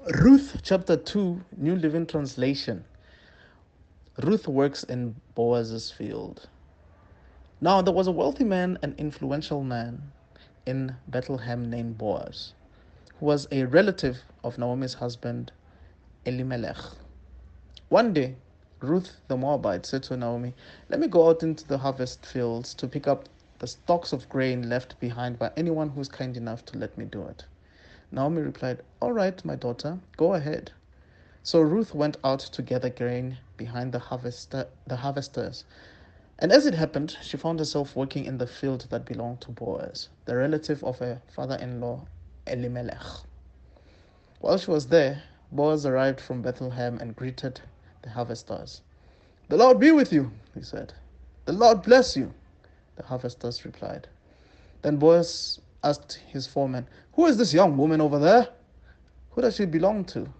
Ruth chapter 2, New Living Translation. Ruth works in Boaz's field. Now there was a wealthy man, an influential man in Bethlehem named Boaz, who was a relative of Naomi's husband Elimelech. One day, Ruth the Moabite said to Naomi, "Let me go out into the harvest fields to pick up the stalks of grain left behind by anyone who is kind enough to let me do it." Naomi replied, "All right, my daughter, go ahead." So Ruth went out to gather grain behind the harvesters. And as it happened, she found herself working in the field that belonged to Boaz, the relative of her father-in-law Elimelech. While she was there, Boaz arrived from Bethlehem and greeted the harvesters. "The Lord be with you," he said. "The Lord bless you," the harvesters replied. Then Boaz asked his foreman, "Who is this young woman over there? Who does she belong to?"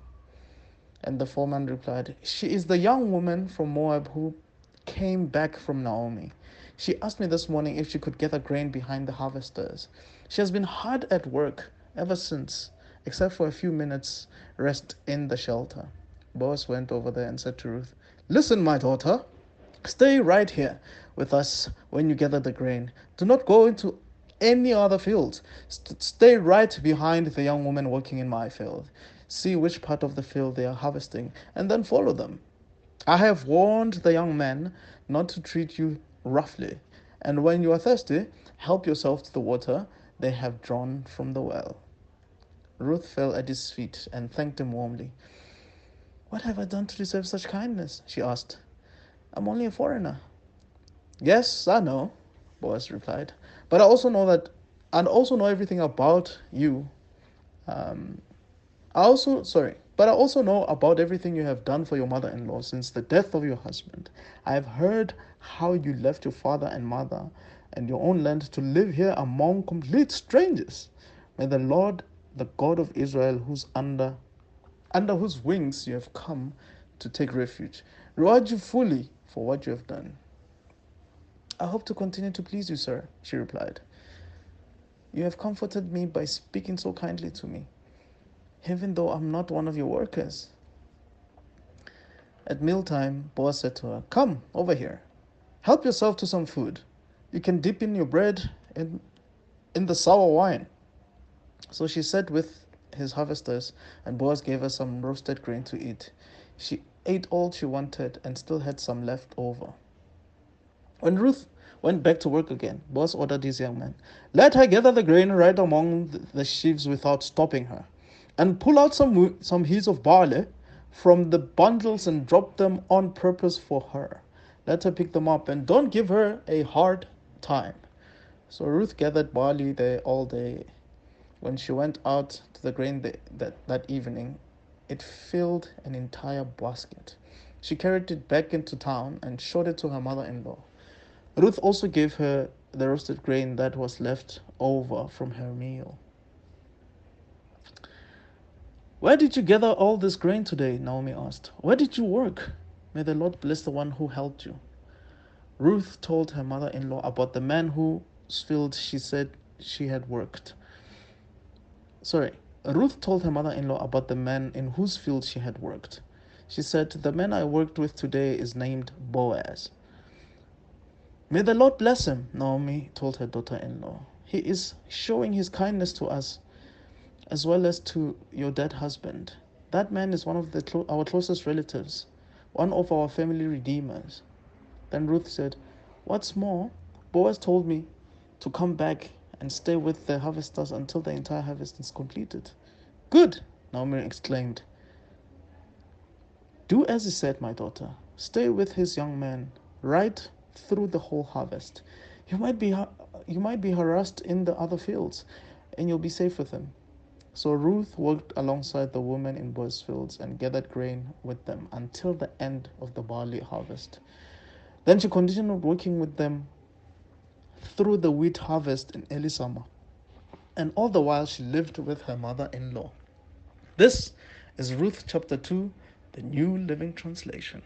And the foreman replied, "She is the young woman from Moab who came back from Naomi. She asked me this morning if she could gather grain behind the harvesters. She has been hard at work ever since, except for a few minutes rest in the shelter." Boaz went over there and said to Ruth, "Listen, my daughter, stay right here with us when you gather the grain. Do not go into any other fields. Stay right behind the young woman working in my field. See which part of the field they are harvesting, and then follow them. I have warned the young men not to treat you roughly, and when you are thirsty, help yourself to the water they have drawn from the well." Ruth fell at his feet and thanked him warmly. "What have I done to deserve such kindness?" she asked. "I'm only a foreigner." "Yes, I know," Boaz replied, "but I also know everything about you. Um, but I also know about everything you have done for your mother-in-law since the death of your husband. I have heard how you left your father and mother and your own land to live here among complete strangers. May the Lord, the God of Israel, under whose wings you have come to take refuge, reward you fully for what you have done." "I hope to continue to please you, sir," she replied. "You have comforted me by speaking so kindly to me, even though I'm not one of your workers." At mealtime, Boaz said to her, "Come over here. Help yourself to some food. You can dip in your bread in the sour wine." So she sat with his harvesters, and Boaz gave her some roasted grain to eat. She ate all she wanted and still had some left over. When Ruth went back to work again, Boaz ordered his young man, "Let her gather the grain right among the sheaves without stopping her, and pull out some heads of barley from the bundles and drop them on purpose for her. Let her pick them up, and don't give her a hard time." So Ruth gathered barley there all day. When she went out to the grain that evening, it filled an entire basket. She carried it back into town and showed it to her mother-in-law. Ruth also gave her the roasted grain that was left over from her meal. "Where did you gather all this grain today?" Naomi asked. "Where did you work? May the Lord bless the one who helped you." Ruth told her mother-in-law about the man whose field she said she had worked. Ruth told her mother-in-law about the man in whose field she had worked. She said, "The man I worked with today is named Boaz." "May the Lord bless him," Naomi told her daughter-in-law. "He is showing his kindness to us as well as to your dead husband. That man is one of our closest relatives, one of our family redeemers." Then Ruth said, "What's more, Boaz told me to come back and stay with the harvesters until the entire harvest is completed." "Good," Naomi exclaimed. "Do as he said, my daughter. Stay with his young man right through the whole harvest. You might be harassed in the other fields, and you'll be safe with him." So Ruth worked alongside the women in Boaz's fields and gathered grain with them until the end of the barley harvest. Then she continued working with them through the wheat harvest in early summer, and all the while she lived with her mother-in-law. This is Ruth chapter 2, the New Living Translation.